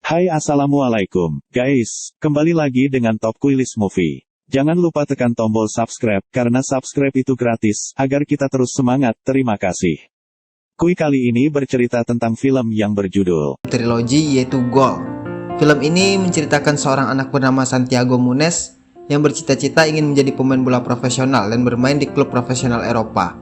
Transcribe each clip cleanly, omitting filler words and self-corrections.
Hai assalamualaikum, guys, kembali lagi dengan Top Kuilis Movie. Jangan lupa tekan tombol subscribe, karena subscribe itu gratis, agar kita terus semangat, terima kasih. Kui kali ini bercerita tentang film yang berjudul Trilogi, yaitu Gol. Film ini menceritakan seorang anak bernama Santiago Munez yang bercita-cita ingin menjadi pemain bola profesional dan bermain di klub profesional Eropa.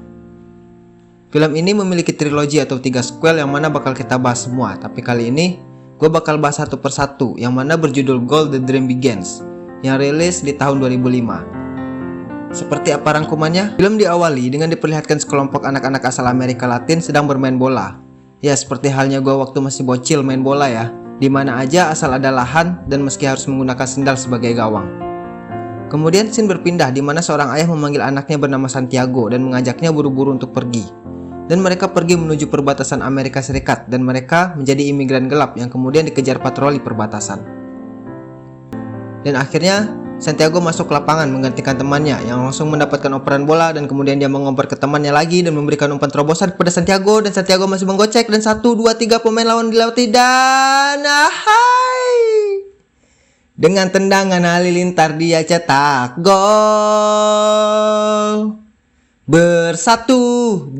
Film ini memiliki trilogi atau 3 sequel yang mana bakal kita bahas semua, tapi kali ini gue bakal bahas satu persatu yang mana berjudul Gol The Dream Begins yang rilis di tahun 2005. Seperti apa rangkumannya? Film diawali dengan diperlihatkan sekelompok anak-anak asal Amerika Latin sedang bermain bola. Ya, seperti halnya gue waktu masih bocil main bola ya, dimana aja asal ada lahan dan meski harus menggunakan sendal sebagai gawang. Kemudian scene berpindah di mana seorang ayah memanggil anaknya bernama Santiago dan mengajaknya buru-buru untuk pergi. Dan mereka pergi menuju perbatasan Amerika Serikat dan mereka menjadi imigran gelap yang kemudian dikejar patroli perbatasan. Dan akhirnya Santiago masuk ke lapangan menggantikan temannya yang langsung mendapatkan operan bola dan kemudian dia mengoper ke temannya lagi dan memberikan umpan terobosan kepada Santiago dan Santiago masih menggocek dan 1, 2, 3 pemain lawan dilewati dan dengan tendangan halilintar dia cetak gol. Bersatu.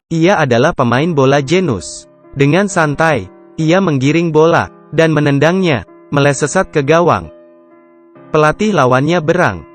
Ia adalah pemain bola jenius. Dengan santai, ia menggiring bola dan menendangnya, melesat ke gawang. Pelatih lawannya berang.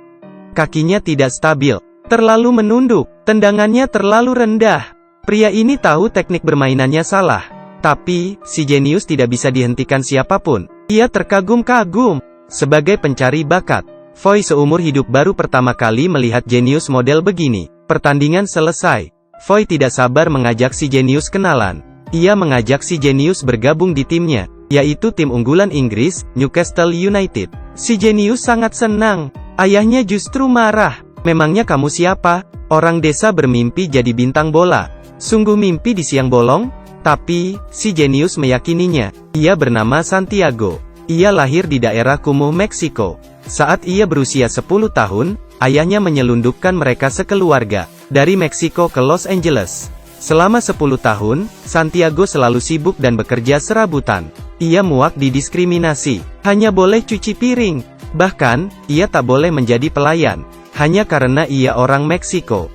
Kakinya tidak stabil, terlalu menunduk, tendangannya terlalu rendah. Pria ini tahu teknik bermainannya salah. Tapi, si jenius tidak bisa dihentikan siapapun. Ia terkagum-kagum. Sebagai pencari bakat, Foy seumur hidup baru pertama kali melihat jenius model begini. Pertandingan selesai. Foy tidak sabar mengajak si jenius kenalan. Ia mengajak si jenius bergabung di timnya, yaitu tim unggulan Inggris, Newcastle United. Si jenius sangat senang. Ayahnya justru marah. Memangnya kamu siapa? Orang desa bermimpi jadi bintang bola. Sungguh mimpi di siang bolong? Tapi, si jenius meyakininya. Ia bernama Santiago. Ia lahir di daerah kumuh Meksiko. Saat ia berusia 10 tahun, ayahnya menyelundupkan mereka sekeluarga dari Meksiko ke Los Angeles. Selama 10 tahun, Santiago selalu sibuk dan bekerja serabutan. Ia muak didiskriminasi. Hanya boleh cuci piring. Bahkan, ia tak boleh menjadi pelayan. Hanya karena ia orang Meksiko.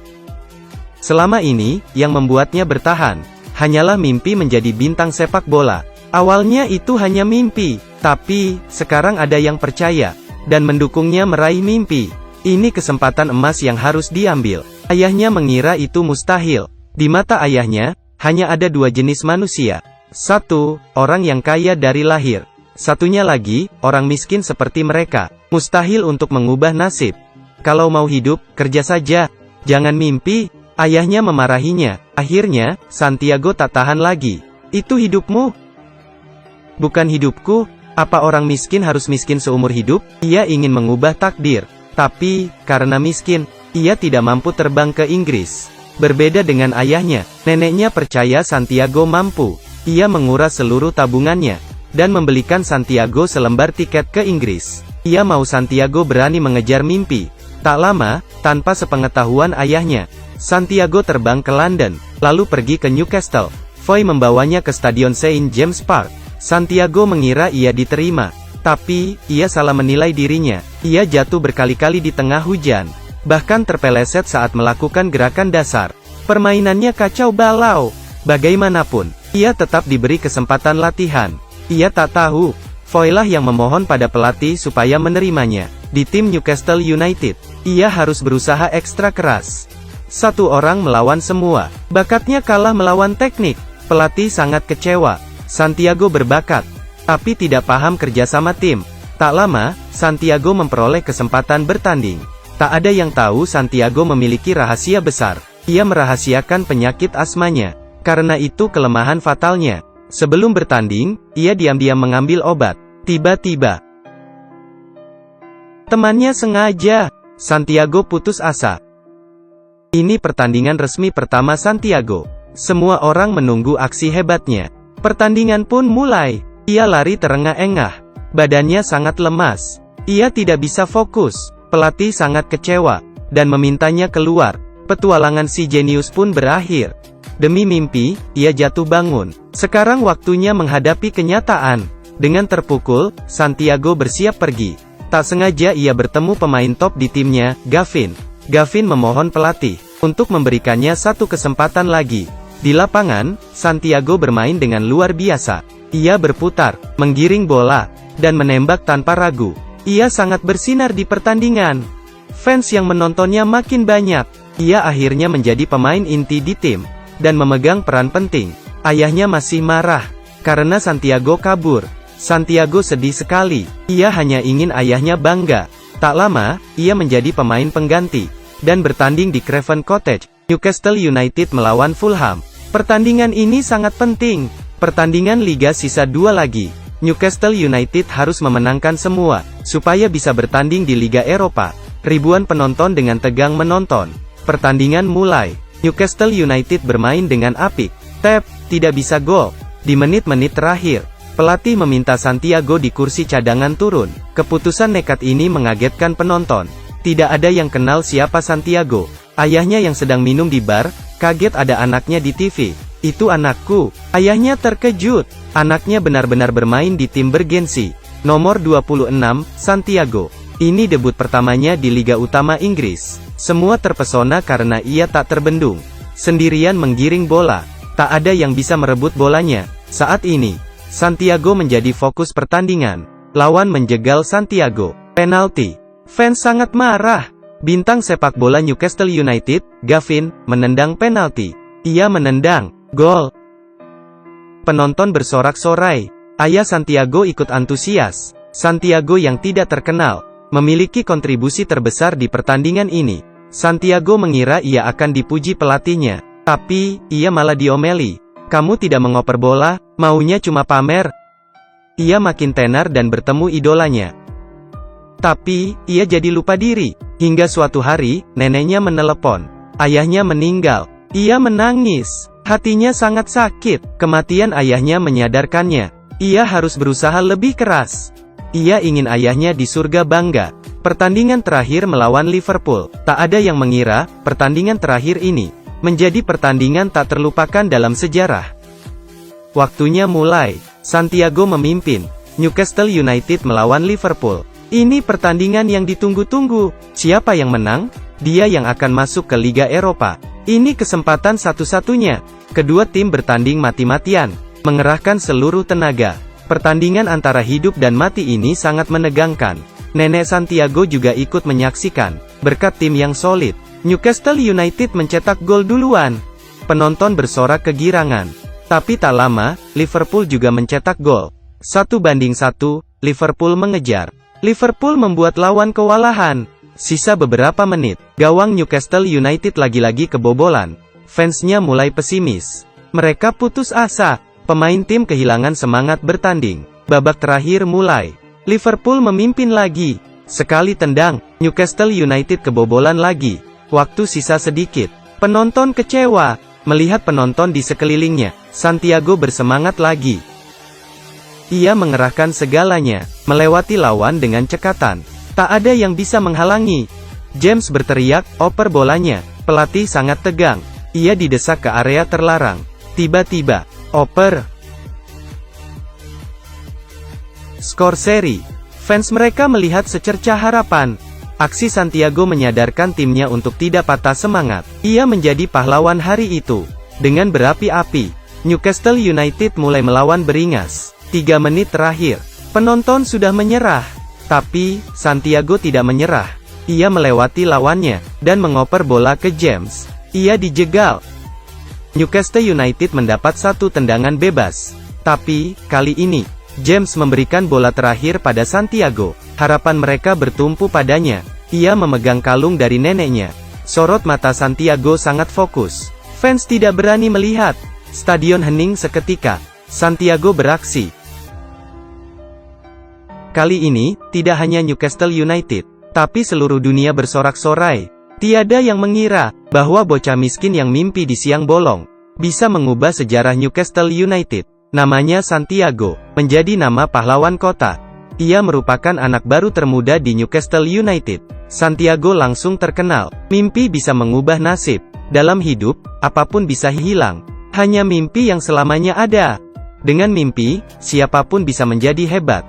Selama ini, yang membuatnya bertahan, hanyalah mimpi menjadi bintang sepak bola. Awalnya itu hanya mimpi. Tapi, sekarang ada yang percaya dan mendukungnya meraih mimpi. Ini kesempatan emas yang harus diambil. Ayahnya mengira itu mustahil. Di mata ayahnya, hanya ada 2 jenis manusia. 1, orang yang kaya dari lahir. Satunya lagi, orang miskin seperti mereka. Mustahil untuk mengubah nasib. Kalau mau hidup, kerja saja. Jangan mimpi. Ayahnya memarahinya. Akhirnya, Santiago tak tahan lagi. Itu hidupmu? Bukan hidupku. Apa orang miskin harus miskin seumur hidup? Ia ingin mengubah takdir. Tapi, karena miskin, ia tidak mampu terbang ke Inggris. Berbeda dengan ayahnya, neneknya percaya Santiago mampu. Ia menguras seluruh tabungannya, dan membelikan Santiago selembar tiket ke Inggris. Ia mau Santiago berani mengejar mimpi. Tak lama, tanpa sepengetahuan ayahnya, Santiago terbang ke London, lalu pergi ke Newcastle. Foy membawanya ke Stadion St. James Park. Santiago mengira ia diterima. Tapi, ia salah menilai dirinya. Ia jatuh berkali-kali di tengah hujan. Bahkan terpeleset saat melakukan gerakan dasar. Permainannya kacau balau. Bagaimanapun, ia tetap diberi kesempatan latihan. Ia tak tahu, Foy lah yang memohon pada pelatih supaya menerimanya. Di tim Newcastle United, ia harus berusaha ekstra keras. 1 orang melawan semua. Bakatnya kalah melawan teknik. Pelatih sangat kecewa. Santiago berbakat, tapi tidak paham kerjasama tim. Tak lama, Santiago memperoleh kesempatan bertanding. Tak ada yang tahu Santiago memiliki rahasia besar. Ia merahasiakan penyakit asmanya. Karena itu kelemahan fatalnya. Sebelum bertanding, ia diam-diam mengambil obat. Tiba-tiba, temannya sengaja. Santiago putus asa. Ini pertandingan resmi pertama Santiago. Semua orang menunggu aksi hebatnya. Pertandingan pun mulai. Ia lari terengah-engah. Badannya sangat lemas. Ia tidak bisa fokus. Pelatih sangat kecewa dan memintanya keluar. Petualangan si jenius pun berakhir. Demi mimpi, ia jatuh bangun. Sekarang waktunya menghadapi kenyataan. Dengan terpukul, Santiago bersiap pergi. Tak sengaja ia bertemu pemain top di timnya, Gavin. Gavin memohon pelatih untuk memberikannya satu kesempatan lagi. Di lapangan, Santiago bermain dengan luar biasa. Ia berputar, menggiring bola, dan menembak tanpa ragu. Ia sangat bersinar di pertandingan. Fans yang menontonnya makin banyak. Ia akhirnya menjadi pemain inti di tim, dan memegang peran penting. Ayahnya masih marah, karena Santiago kabur. Santiago sedih sekali. Ia hanya ingin ayahnya bangga. Tak lama, ia menjadi pemain pengganti, dan bertanding di Craven Cottage, Newcastle United melawan Fulham. Pertandingan ini sangat penting. Pertandingan Liga sisa 2 lagi. Newcastle United harus memenangkan semua, supaya bisa bertanding di Liga Eropa. Ribuan penonton dengan tegang menonton. Pertandingan mulai. Newcastle United bermain dengan apik. Tidak bisa gol. Di menit-menit terakhir, pelatih meminta Santiago di kursi cadangan turun. Keputusan nekat ini mengagetkan penonton. Tidak ada yang kenal siapa Santiago. Ayahnya yang sedang minum di bar, kaget ada anaknya di TV. Itu anakku. Ayahnya terkejut. Anaknya benar-benar bermain di tim bergensi. Nomor 26, Santiago. Ini debut pertamanya di Liga Utama Inggris. Semua terpesona karena ia tak terbendung. Sendirian menggiring bola. Tak ada yang bisa merebut bolanya. Saat ini, Santiago menjadi fokus pertandingan. Lawan menjegal Santiago. Penalti. Fans sangat marah. Bintang sepak bola Newcastle United, Gavin, menendang penalti. Ia menendang. Gol. Penonton bersorak-sorai. Ayah Santiago ikut antusias. Santiago yang tidak terkenal, memiliki kontribusi terbesar di pertandingan ini. Santiago mengira ia akan dipuji pelatihnya. Tapi, ia malah diomeli. Kamu tidak mengoper bola, maunya cuma pamer. Ia makin tenar dan bertemu idolanya. Tapi, ia jadi lupa diri. Hingga suatu hari, neneknya menelepon. Ayahnya meninggal. Ia menangis. Hatinya sangat sakit. Kematian ayahnya menyadarkannya. Ia harus berusaha lebih keras. Ia ingin ayahnya di surga bangga. Pertandingan terakhir melawan Liverpool. Tak ada yang mengira, pertandingan terakhir ini menjadi pertandingan tak terlupakan dalam sejarah. Waktunya mulai. Santiago memimpin. Newcastle United melawan Liverpool. Ini pertandingan yang ditunggu-tunggu. Siapa yang menang? Dia yang akan masuk ke Liga Eropa. Ini kesempatan satu-satunya. Kedua tim bertanding mati-matian, mengerahkan seluruh tenaga. Pertandingan antara hidup dan mati ini sangat menegangkan. Nenek Santiago juga ikut menyaksikan. Berkat tim yang solid, Newcastle United mencetak gol duluan. Penonton bersorak kegirangan. Tapi tak lama, Liverpool juga mencetak gol. 1-1, Liverpool mengejar. Liverpool membuat lawan kewalahan. Sisa beberapa menit, gawang Newcastle United lagi-lagi kebobolan. Fansnya mulai pesimis. Mereka putus asa. Pemain tim kehilangan semangat bertanding. Babak terakhir mulai. Liverpool memimpin lagi. Sekali tendang, Newcastle United kebobolan lagi. Waktu sisa sedikit. Penonton kecewa. Melihat penonton di sekelilingnya, Santiago bersemangat lagi. Ia mengerahkan segalanya, melewati lawan dengan cekatan. Tak ada yang bisa menghalangi. James berteriak, oper bolanya. Pelatih sangat tegang. Ia didesak ke area terlarang. Tiba-tiba, oper. Skor seri. Fans mereka melihat secercah harapan. Aksi Santiago menyadarkan timnya untuk tidak patah semangat. Ia menjadi pahlawan hari itu. Dengan berapi-api, Newcastle United mulai melawan beringas. 3 menit terakhir, penonton sudah menyerah. Tapi, Santiago tidak menyerah. Ia melewati lawannya, dan mengoper bola ke James. Ia dijegal. Newcastle United mendapat 1 tendangan bebas. Tapi, kali ini, James memberikan bola terakhir pada Santiago. Harapan mereka bertumpu padanya. Ia memegang kalung dari neneknya. Sorot mata Santiago sangat fokus. Fans tidak berani melihat. Stadion hening seketika. Santiago beraksi. Kali ini, tidak hanya Newcastle United, tapi seluruh dunia bersorak-sorai. Tiada yang mengira, bahwa bocah miskin yang mimpi di siang bolong, bisa mengubah sejarah Newcastle United. Namanya Santiago, menjadi nama pahlawan kota. Ia merupakan anak baru termuda di Newcastle United. Santiago langsung terkenal. Mimpi bisa mengubah nasib. Dalam hidup, apapun bisa hilang. Hanya mimpi yang selamanya ada. Dengan mimpi, siapapun bisa menjadi hebat.